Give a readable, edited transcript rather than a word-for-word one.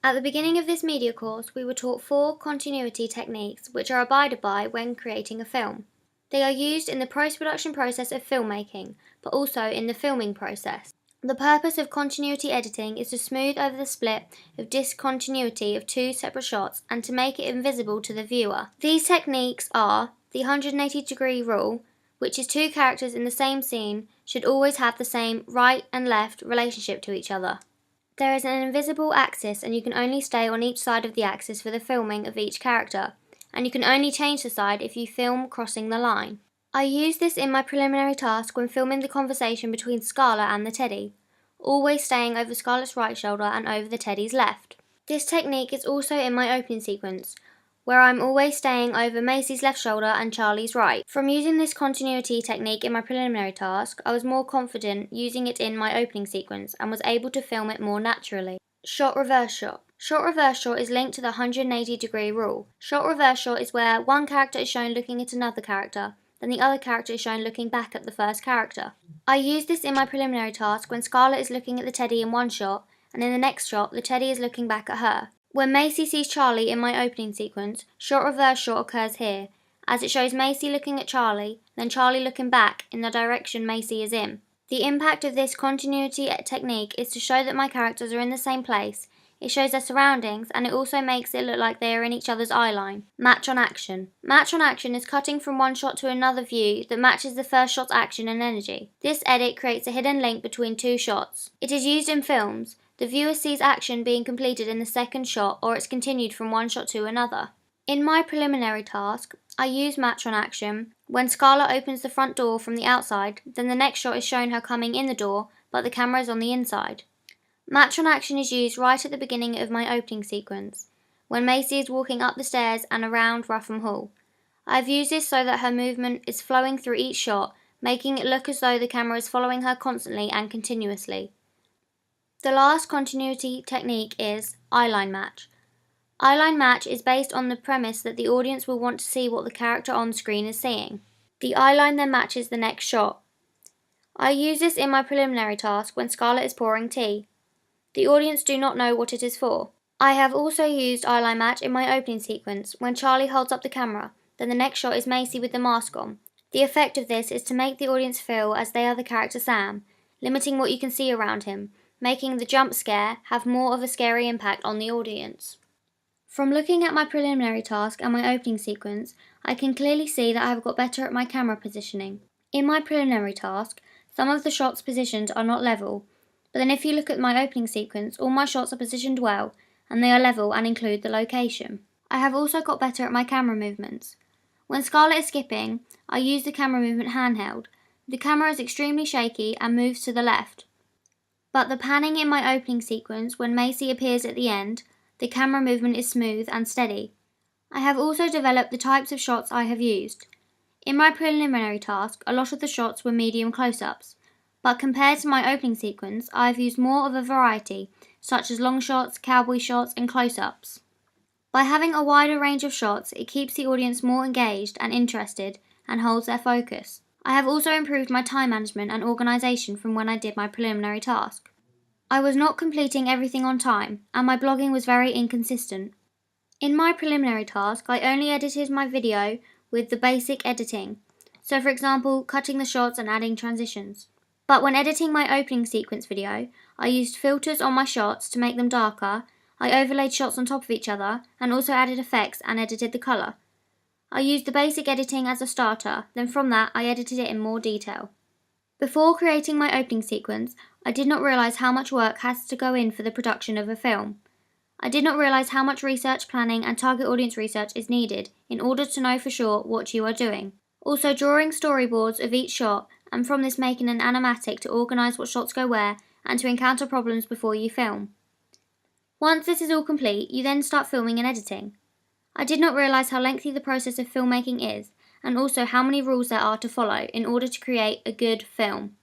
At the beginning of this media course, we were taught 4 continuity techniques which are abided by when creating a film. They are used in the post-production process of filmmaking, but also in the filming process. The purpose of continuity editing is to smooth over the split of discontinuity of 2 separate shots and to make it invisible to the viewer. These techniques are the 180-degree rule, which is 2 characters in the same scene should always have the same right and left relationship to each other. There is an invisible axis and you can only stay on each side of the axis for the filming of each character, and you can only change the side if you film crossing the line. I used this in my preliminary task when filming the conversation between Scarlett and the teddy, always staying over Scarlett's right shoulder and over the teddy's left. This technique is also in my opening sequence, where I'm always staying over Macy's left shoulder and Charlie's right. From using this continuity technique in my preliminary task, I was more confident using it in my opening sequence and was able to film it more naturally. Shot reverse shot. Shot reverse shot is linked to the 180-degree rule. Shot reverse shot is where one character is shown looking at another character, then the other character is shown looking back at the first character. I used this in my preliminary task when Scarlett is looking at the teddy in one shot, and in the next shot the teddy is looking back at her. When Macy sees Charlie in my opening sequence, shot reverse shot occurs here, as it shows Macy looking at Charlie, then Charlie looking back in the direction Macy is in. The impact of this continuity technique is to show that my characters are in the same place. It shows their surroundings, and it also makes it look like they are in each other's eye line. Match on action. Match on action is cutting from one shot to another view that matches the first shot's action and energy. This edit creates a hidden link between 2 shots. It is used in films. The viewer sees action being completed in the second shot, or it's continued from one shot to another. In my preliminary task, I use match on action. When Scarlett opens the front door from the outside, then the next shot is shown her coming in the door, but the camera is on the inside. Match on action is used right at the beginning of my opening sequence, when Macy is walking up the stairs and around Ruffham Hall. I've used this so that her movement is flowing through each shot, making it look as though the camera is following her constantly and continuously. The last continuity technique is eyeline match. Eyeline match is based on the premise that the audience will want to see what the character on screen is seeing. The eyeline then matches the next shot. I use this in my preliminary task when Scarlett is pouring tea. The audience do not know what it is for. I have also used eyeline match in my opening sequence when Charlie holds up the camera, then the next shot is Macy with the mask on. The effect of this is to make the audience feel as they are the character Sam, limiting what you can see around him, making the jump scare have more of a scary impact on the audience. From looking at my preliminary task and my opening sequence, I can clearly see that I have got better at my camera positioning. In my preliminary task, some of the shots positioned are not level, but then if you look at my opening sequence, all my shots are positioned well, and they are level and include the location. I have also got better at my camera movements. When Scarlett is skipping, I use the camera movement handheld. The camera is extremely shaky and moves to the left. But the panning in my opening sequence, when Macy appears at the end, the camera movement is smooth and steady. I have also developed the types of shots I have used. In my preliminary task, a lot of the shots were medium close-ups. But compared to my opening sequence, I have used more of a variety, such as long shots, cowboy shots, and close-ups. By having a wider range of shots, it keeps the audience more engaged and interested and holds their focus. I have also improved my time management and organisation from when I did my preliminary task. I was not completing everything on time, and my blogging was very inconsistent. In my preliminary task, I only edited my video with the basic editing, so for example, cutting the shots and adding transitions. But when editing my opening sequence video, I used filters on my shots to make them darker, I overlaid shots on top of each other, and also added effects and edited the colour. I used the basic editing as a starter, then from that I edited it in more detail. Before creating my opening sequence, I did not realise how much work has to go in for the production of a film. I did not realise how much research, planning and target audience research is needed in order to know for sure what you are doing. Also drawing storyboards of each shot, and from this making an animatic to organise what shots go where and to encounter problems before you film. Once this is all complete, you then start filming and editing. I did not realise how lengthy the process of filmmaking is, and also how many rules there are to follow in order to create a good film.